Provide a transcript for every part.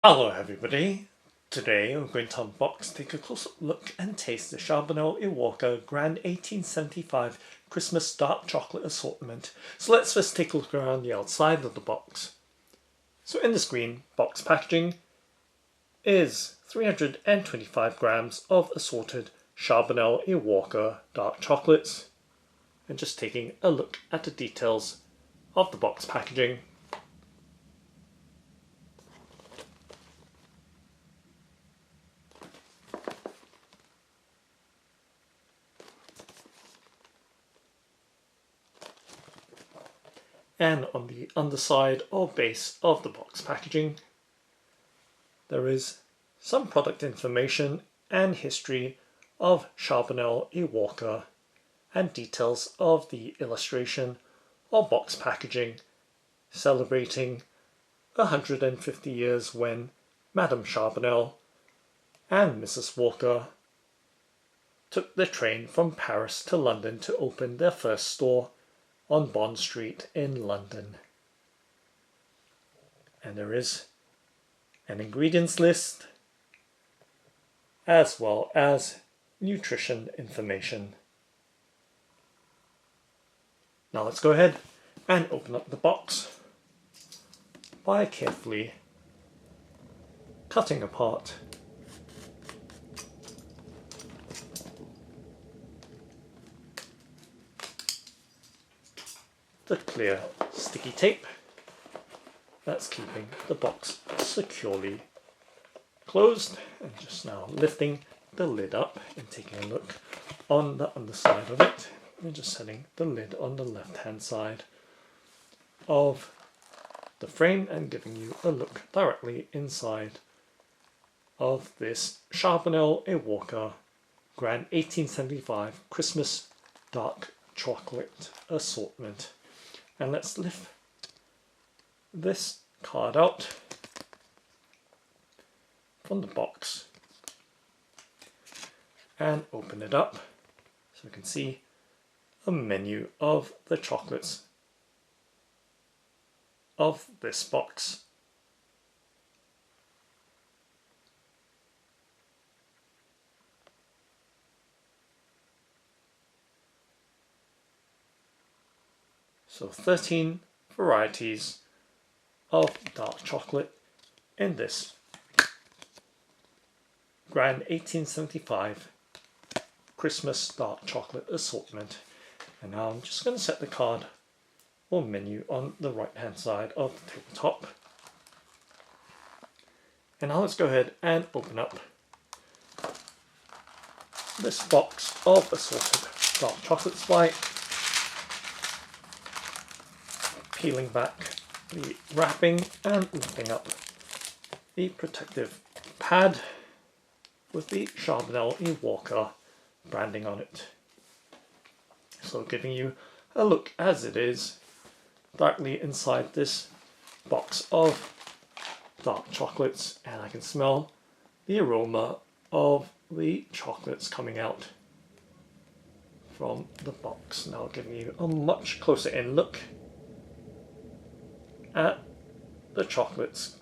Hello everybody, today I'm going to unbox, take a close look and taste the Charbonnel and Mrs Grand 1875 Christmas Dark Chocolate Assortment. So let's first take a look around the outside of the box. So in this green box packaging is 325 grams of assorted Charbonnel and Mrs dark chocolates. And just taking a look at the details of the box packaging. And on the underside or base of the box packaging, there is some product information and history of Charbonnel and Mrs and details of the illustration or box packaging celebrating 150 years when Madame Charbonnel and Mrs. Walker took the train from Paris to London to open their first store on Bond Street in London. And there is an ingredients list as well as nutrition information. Now let's go ahead and open up the box by carefully cutting apart the clear sticky tape that's keeping the box securely closed, and just now lifting the lid up and taking a look on the underside of it, and just setting the lid on the left hand side of the frame and giving you a look directly inside of this Charbonnel and Mrs Grand 1875 Christmas Dark Chocolate Assortment. And let's lift this card out from the box and open it up so we can see a menu of the chocolates of this box. So 13 varieties of dark chocolate in this Grand 1875 Christmas Dark Chocolate Assortment. And now I'm just going to set the card or menu on the right hand side of the tabletop. And now let's go ahead and open up this box of assorted dark chocolates by peeling back the wrapping and lifting up the protective pad with the Charbonnel and Mrs branding on it. So giving you a look as it is directly inside this box of dark chocolates, and I can smell the aroma of the chocolates coming out from the box. Now giving you a much closer in look at the chocolates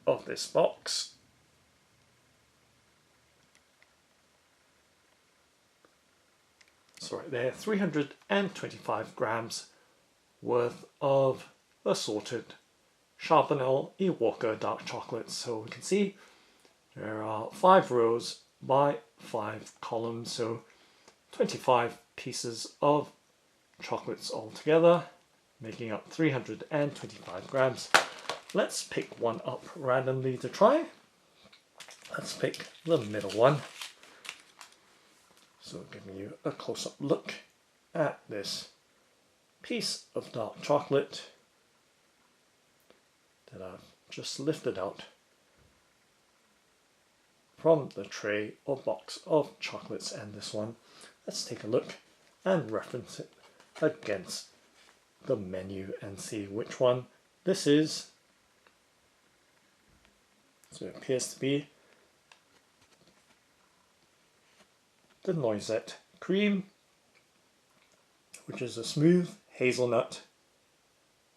of this box. So right there, 325 grams worth of assorted Charbonnel and Mrs dark chocolates. So we can see there are 5 rows by 5 columns, so 25 pieces of chocolates altogether, making up 325 grams. Let's pick one up randomly to try. Let's pick the middle one. So giving you a close-up look at this piece of dark chocolate that I've just lifted out from the tray or box of chocolates. And this one, let's take a look and reference it against the menu and see which one this is. So it appears to be the Noisette Cream, which is a smooth hazelnut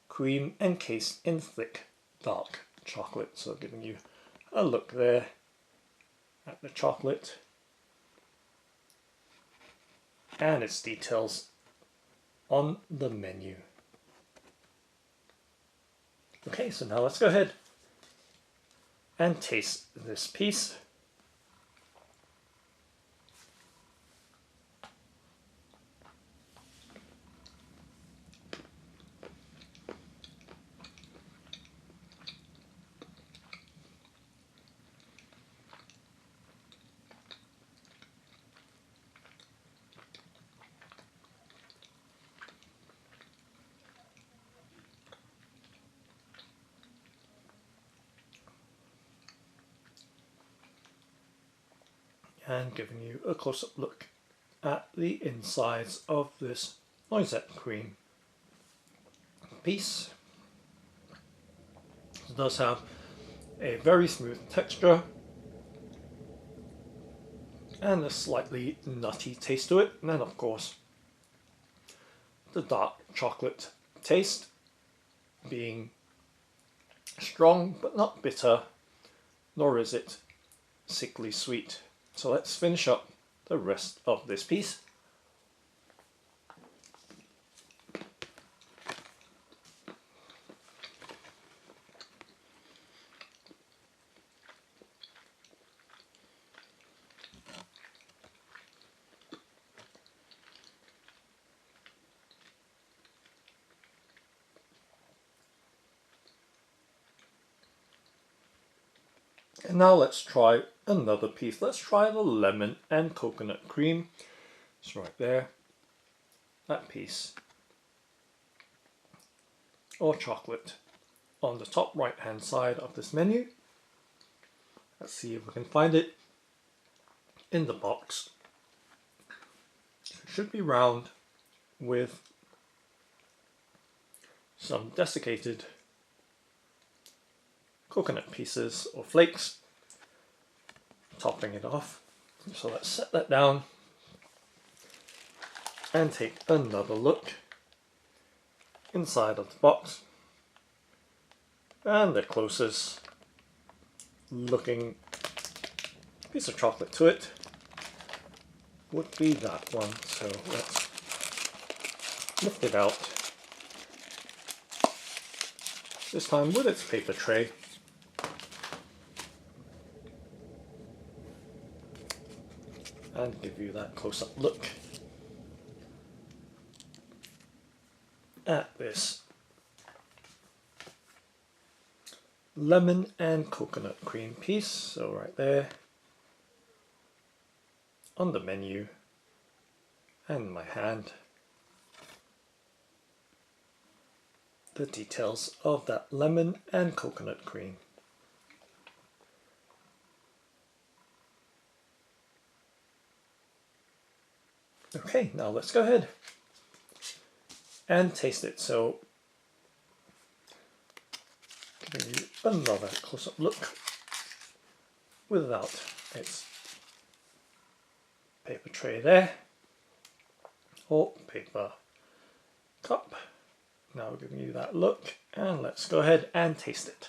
cream encased in thick dark chocolate. So giving you a look there at the chocolate and its details on the menu. Okay, so now let's go ahead and taste this piece. And giving you a close-up look at the insides of this noisette cream piece. It does have a very smooth texture and a slightly nutty taste to it, and then of course the dark chocolate taste being strong but not bitter, nor is it sickly sweet. So let's finish up the rest of this piece. And now let's try another piece. Let's try the lemon and coconut cream. It's right there. That piece or chocolate on the top right hand side of this menu. Let's see if we can find it in the box. It should be round with some desiccated coconut pieces or flakes topping it off. So let's set that down and take another look inside of the box. And the closest looking piece of chocolate to it would be that one. So let's lift it out, this time with its paper tray. And give you that close-up look at this lemon and coconut cream piece. So right there on the menu and my hand, the details of that lemon and coconut cream. Okay, now let's go ahead and taste it. So giving you another close-up look without its paper tray there or paper cup. Now we're giving you that look, and let's go ahead and taste it.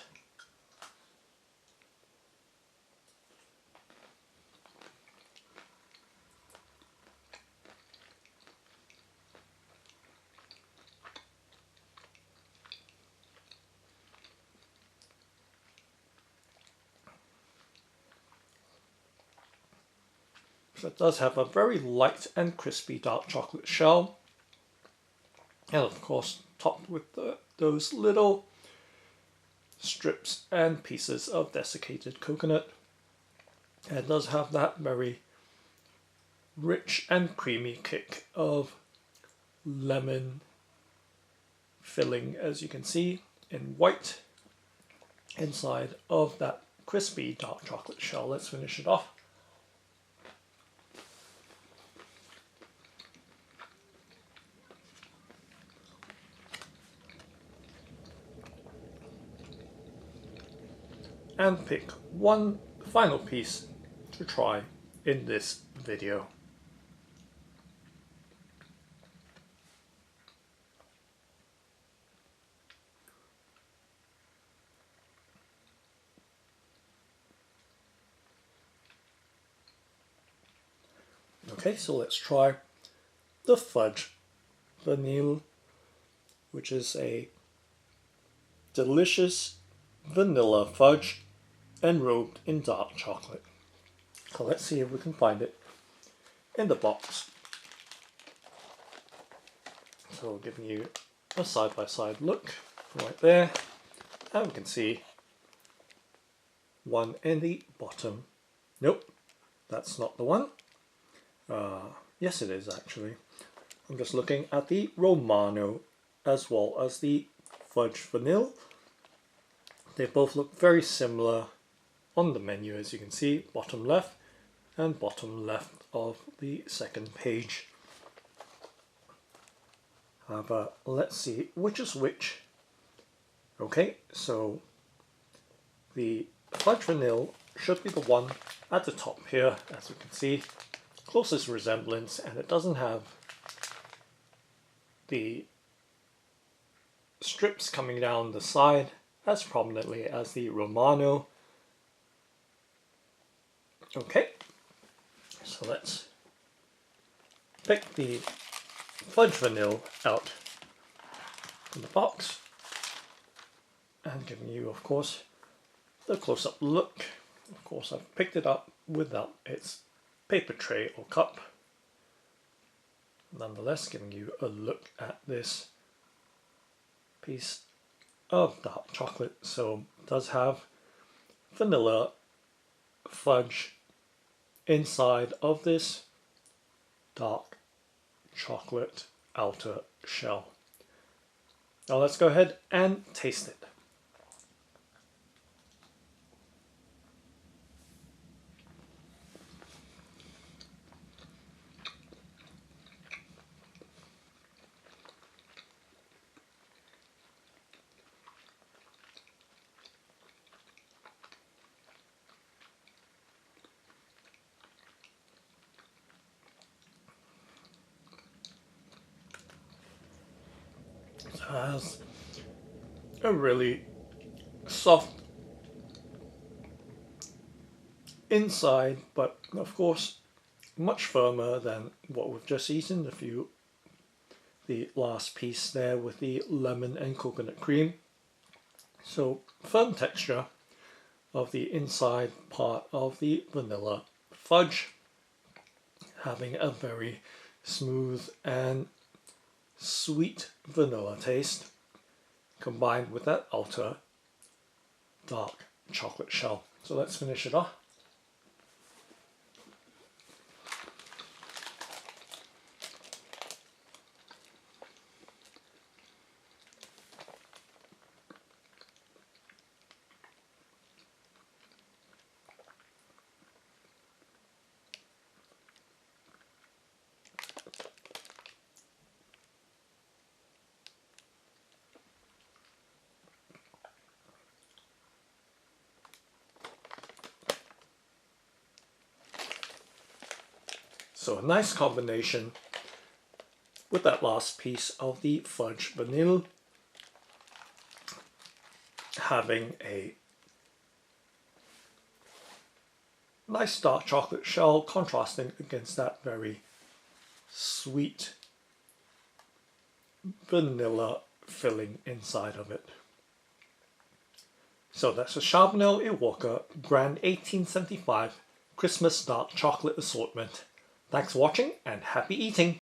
So it does have a very light and crispy dark chocolate shell, and of course topped with those little strips and pieces of desiccated coconut. And it does have that very rich and creamy kick of lemon filling, as you can see in white inside of that crispy dark chocolate shell. Let's finish it off. And pick one final piece to try in this video. Okay, so let's try the fudge vanille, which is a delicious vanilla fudge enrobed in dark chocolate. So let's see if we can find it in the box. So giving you a side-by-side look right there, and we can see one in the bottom. Nope, that's not the one. Yes it is actually. I'm just looking at the Romano as well as the fudge vanille. They both look very similar on the menu, as you can see, bottom left and bottom left of the second page. However, let's see which is which. Okay, so the fudge vanille should be the one at the top here, as you can see, closest resemblance, and it doesn't have the strips coming down the side as prominently as the Romano. Okay, so let's pick the fudge vanille out from the box and giving you, of course, the close-up look. Of course, I've picked it up without its paper tray or cup. Nonetheless, giving you a look at this piece of dark chocolate. So it does have vanilla fudge inside of this dark chocolate outer shell. Now let's go ahead and taste it. It has a really soft inside, but of course much firmer than what we've just eaten. The last piece there with the lemon and coconut cream. So firm texture of the inside part of the vanilla fudge, having a very smooth and sweet vanilla taste combined with that outer dark chocolate shell. So let's finish it off. So a nice combination with that last piece of the fudge vanille, having a nice dark chocolate shell contrasting against that very sweet vanilla filling inside of it. So that's a Charbonnel and Walker Grand 1875 Christmas Dark Chocolate Assortment. Thanks for watching and happy eating!